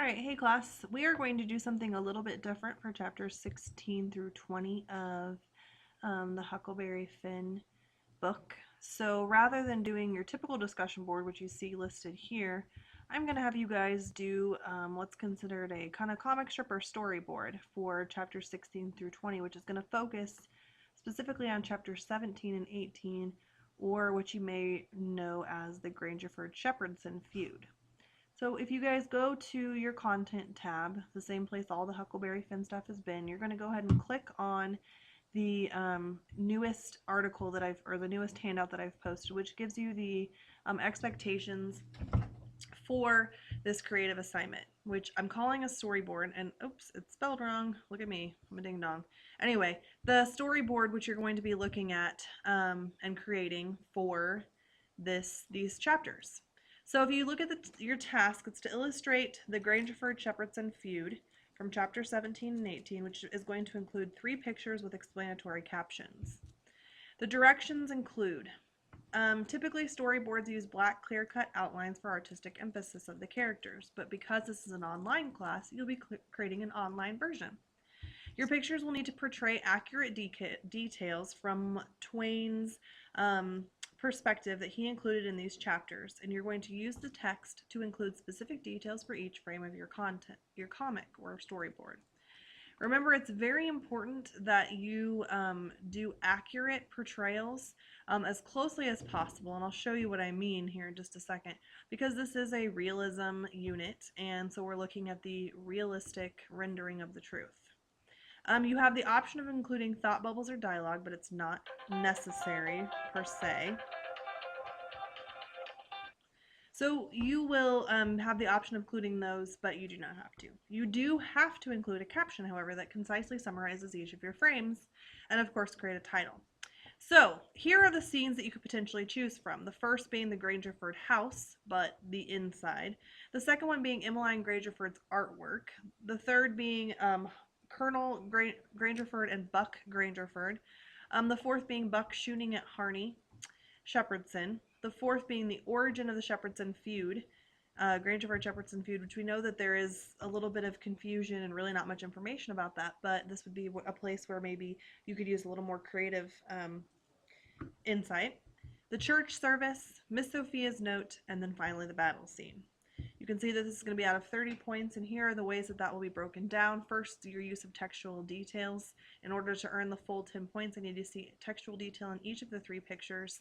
Alright, hey class, we are going to do something a little bit different for chapters 16 through 20 of the Huckleberry Finn book. So rather than doing your typical discussion board, which you see listed here, I'm going to have you guys do what's considered a kind of comic strip or storyboard for chapters 16 through 20, which is going to focus specifically on chapters 17 and 18, or what you may know as the Grangerford-Shepherdson feud. So if you guys go to your content tab, the same place all the Huckleberry Finn stuff has been, you're going to go ahead and click on the newest article that or the newest handout that I've posted, which gives you the expectations for this creative assignment, which I'm calling a storyboard, and oops, it's spelled wrong. Look at me, I'm a ding dong. Anyway, the storyboard which you're going to be looking at and creating for these chapters. So if you look at your task, it's to illustrate the Grangerford-Shepherdson feud from chapter 17 and 18, which is going to include 3 pictures with explanatory captions. The directions include, typically storyboards use black clear-cut outlines for artistic emphasis of the characters, but because this is an online class, you'll be creating an online version. Your pictures will need to portray accurate details from Twain's perspective that he included in these chapters, and you're going to use the text to include specific details for each frame of your content, your comic or storyboard. Remember, it's very important that you do accurate portrayals as closely as possible, and I'll show you what I mean here in just a second, because this is a realism unit, and so we're looking at the realistic rendering of the truth. You have the option of including thought bubbles or dialogue, but it's not necessary per se. So you will have the option of including those, but you do not have to. You do have to include a caption, however, that concisely summarizes each of your frames, and of course create a title. So here are the scenes that you could potentially choose from. The first being the Grangerford house, but the inside. The second one being Emmeline Grangerford's artwork. The third being Colonel Grangerford and Buck Grangerford. The fourth being Buck shooting at Harney Shepherdson. The fourth being the origin of the Shepherdson feud, Grangerford-Shepherdson feud, which we know that there is a little bit of confusion and really not much information about that, but this would be a place where maybe you could use a little more creative insight. The church service, Miss Sophia's note, and then finally the battle scene. You can see that this is going to be out of 30 points, and here are the ways that will be broken down. First, your use of textual details. In order to earn the full 10 points, I need to see textual detail in each of the 3 pictures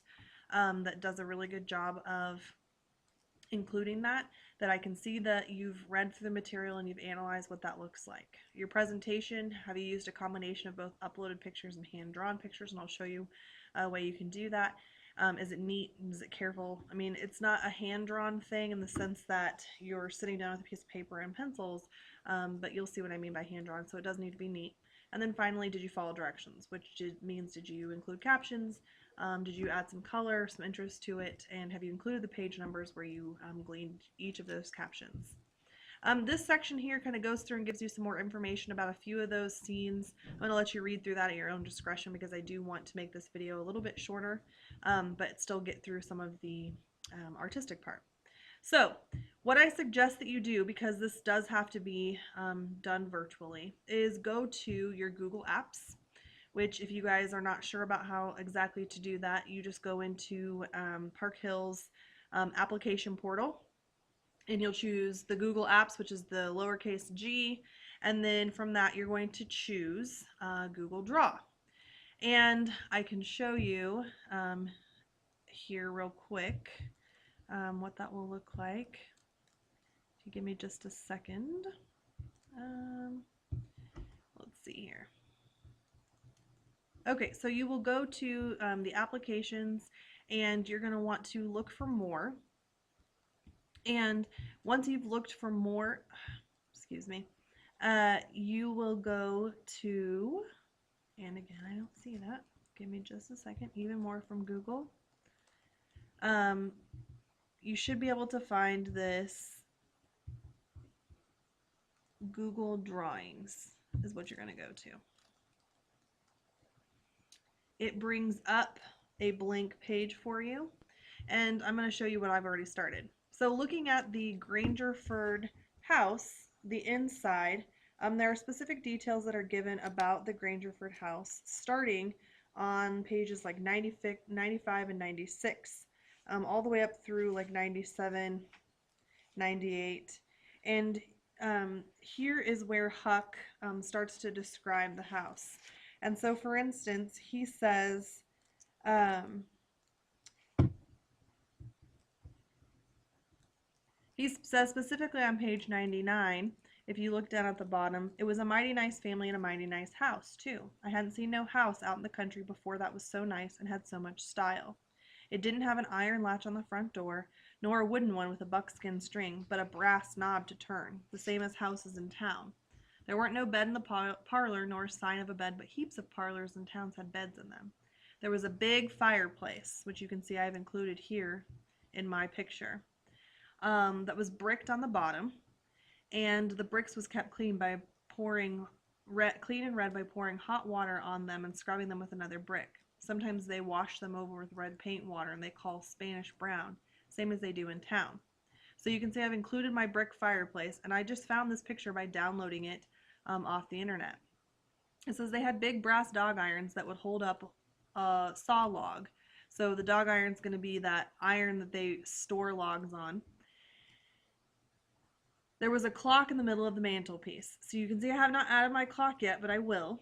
that does a really good job of including that I can see that you've read through the material and you've analyzed what that looks like. Your presentation, have you used a combination of both uploaded pictures and hand-drawn pictures, and I'll show you a way you can do that. Is it neat? Is it careful? I mean, it's not a hand-drawn thing in the sense that you're sitting down with a piece of paper and pencils, but you'll see what I mean by hand-drawn, so it does need to be neat. And then finally, did you follow directions, which means did you include captions? Did you add some color, some interest to it, and have you included the page numbers where you gleaned each of those captions? This section here kind of goes through and gives you some more information about a few of those scenes. I'm going to let you read through that at your own discretion because I do want to make this video a little bit shorter, but still get through some of the artistic part. So what I suggest that you do, because this does have to be done virtually, is go to your Google Apps, which if you guys are not sure about how exactly to do that, you just go into Park Hill's application portal, and you'll choose the Google Apps, which is the lowercase g, and then from that you're going to choose Google Draw. And I can show you here real quick what that will look like. If you give me just a second. Let's see here. Okay, so you will go to the applications, and you're going to want to look for more. And once you've looked for more, excuse me, you will go to, and again, I don't see that. Give me just a second. Even more from Google. You should be able to find this Google Drawings is what you're going to go to. It brings up a blank page for you, and I'm going to show you what I've already started. So looking at the Grangerford house, the inside, there are specific details that are given about the Grangerford house, starting on pages like 95 and 96, all the way up through like 97, 98. And here is where Huck starts to describe the house. And so, for instance, he says, he says specifically on page 99, if you look down at the bottom, it was a mighty nice family and a mighty nice house, too. I hadn't seen no house out in the country before that was so nice and had so much style. It didn't have an iron latch on the front door, nor a wooden one with a buckskin string, but a brass knob to turn, the same as houses in town. There weren't no bed in the parlor, nor a sign of a bed, but heaps of parlors in towns had beds in them. There was a big fireplace, which you can see I've included here in my picture, that was bricked on the bottom, and the bricks was kept clean by pouring clean and red by pouring hot water on them and scrubbing them with another brick. Sometimes they wash them over with red paint water, and they call Spanish brown, same as they do in town. So you can see I've included my brick fireplace, and I just found this picture by downloading it off the internet. It says they had big brass dog irons that would hold up a saw log. So the dog iron is going to be that iron that they store logs on. There was a clock in the middle of the mantelpiece. So you can see I have not added my clock yet, but I will.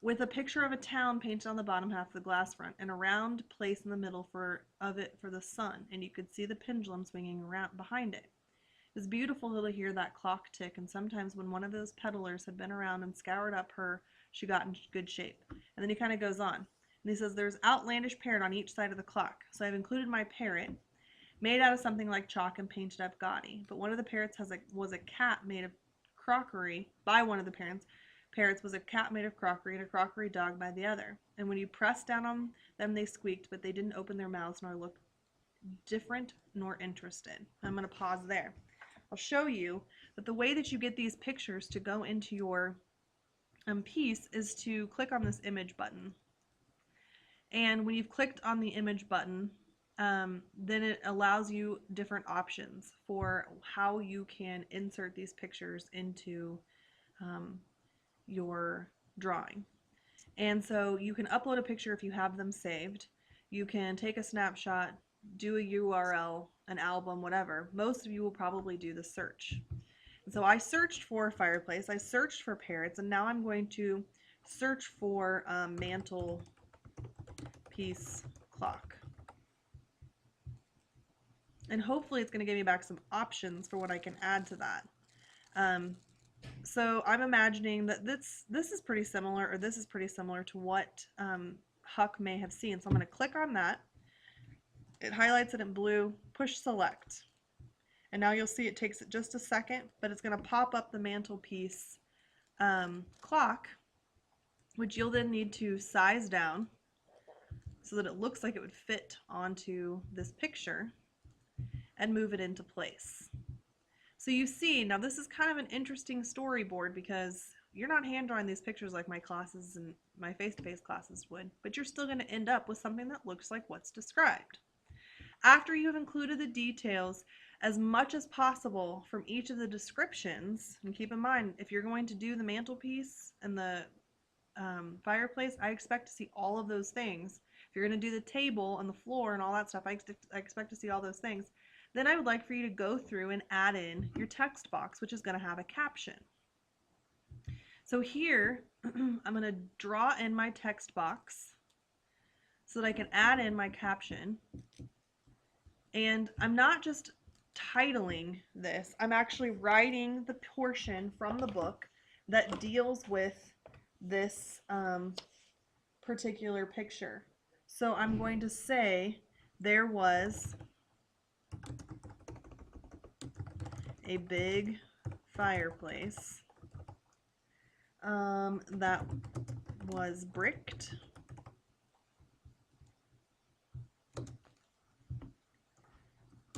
With a picture of a town painted on the bottom half of the glass front, and a round place in the middle of it for the sun, and you could see the pendulum swinging around behind it. It was beautiful to hear that clock tick, and sometimes when one of those peddlers had been around and scoured up her, she got in good shape. And then he kind of goes on. And he says, there's outlandish parrot on each side of the clock. So I've included my parrot, made out of something like chalk and painted up gaudy. But one of the parrots was a cat made of crockery. By one of the parrots was a cat made of crockery, and a crockery dog by the other. And when you pressed down on them, they squeaked, but they didn't open their mouths nor look different nor interested. I'm going to pause there. I'll show you that the way that you get these pictures to go into your piece is to click on this image button. And when you've clicked on the image button, then it allows you different options for how you can insert these pictures into your drawing. And so you can upload a picture if you have them saved. You can take a snapshot, do a URL, an album, whatever. Most of you will probably do the search. And so I searched for fireplace, I searched for parrots, and now I'm going to search for mantelpiece clock. And hopefully it's going to give me back some options for what I can add to that. So I'm imagining that this is pretty similar, or this is pretty similar to what Huck may have seen. So I'm going to click on that. It highlights it in blue, push select. And now you'll see it takes it just a second, but it's going to pop up the mantelpiece clock, which you'll then need to size down so that it looks like it would fit onto this picture and move it into place. So you see, now this is kind of an interesting storyboard because you're not hand drawing these pictures like my classes and my face-to-face classes would, but you're still going to end up with something that looks like what's described. After you have included the details as much as possible from each of the descriptions, and keep in mind, if you're going to do the mantelpiece and the fireplace, I expect to see all of those things. If you're going to do the table and the floor and all that stuff, I expect to see all those things. Then I would like for you to go through and add in your text box, which is going to have a caption. So here, I'm going to draw in my text box so that I can add in my caption. And I'm not just titling this, I'm actually writing the portion from the book that deals with this particular picture. So I'm going to say there was a big fireplace that was bricked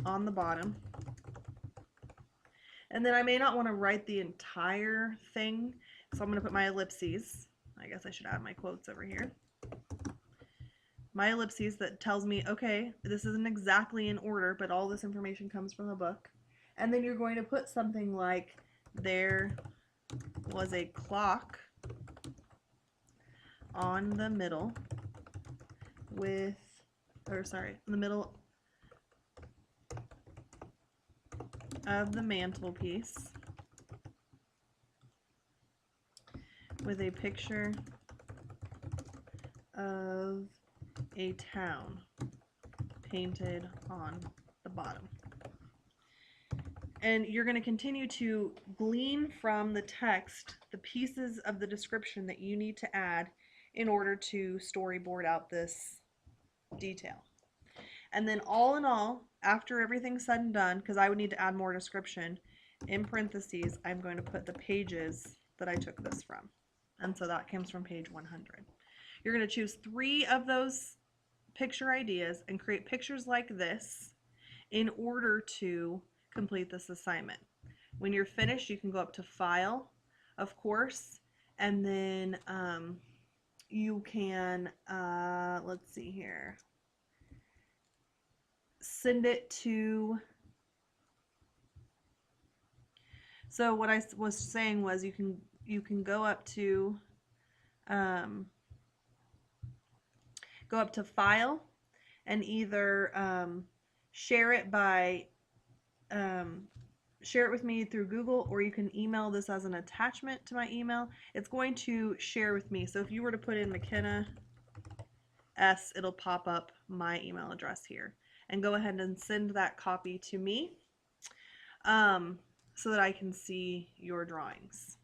on the bottom. And then I may not want to write the entire thing, so I'm going to put my ellipses. I guess I should add my quotes over here. My ellipses that tells me, okay, this isn't exactly in order, but all this information comes from the book. And then you're going to put something like, there was a clock on the middle in the middle of the mantelpiece with a picture of a town painted on the bottom. And you're going to continue to glean from the text the pieces of the description that you need to add in order to storyboard out this detail. And then all in all, after everything's said and done, because I would need to add more description, in parentheses, I'm going to put the pages that I took this from. And so that comes from page 100. You're going to choose 3 of those picture ideas and create pictures like this in order to complete this assignment. When you're finished, you can go up to File, of course, and then you can, let's see here, send it to, so what I was saying was you can go up to File and either share it with me through Google, or you can email this as an attachment to my email. It's going to share with me. So if you were to put in McKenna S, it'll pop up my email address here. And go ahead and send that copy to me so that I can see your drawings.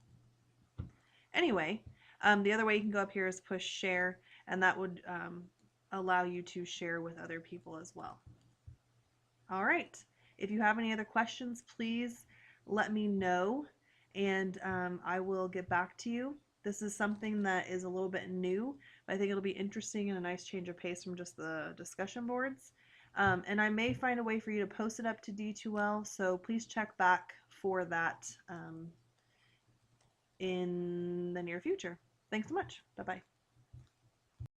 Anyway, the other way you can go up here is push share, and that would allow you to share with other people as well. All right. If you have any other questions, please let me know, and I will get back to you. This is something that is a little bit new, but I think it'll be interesting and a nice change of pace from just the discussion boards. And I may find a way for you to post it up to D2L, so please check back for that in the near future. Thanks so much. Bye-bye.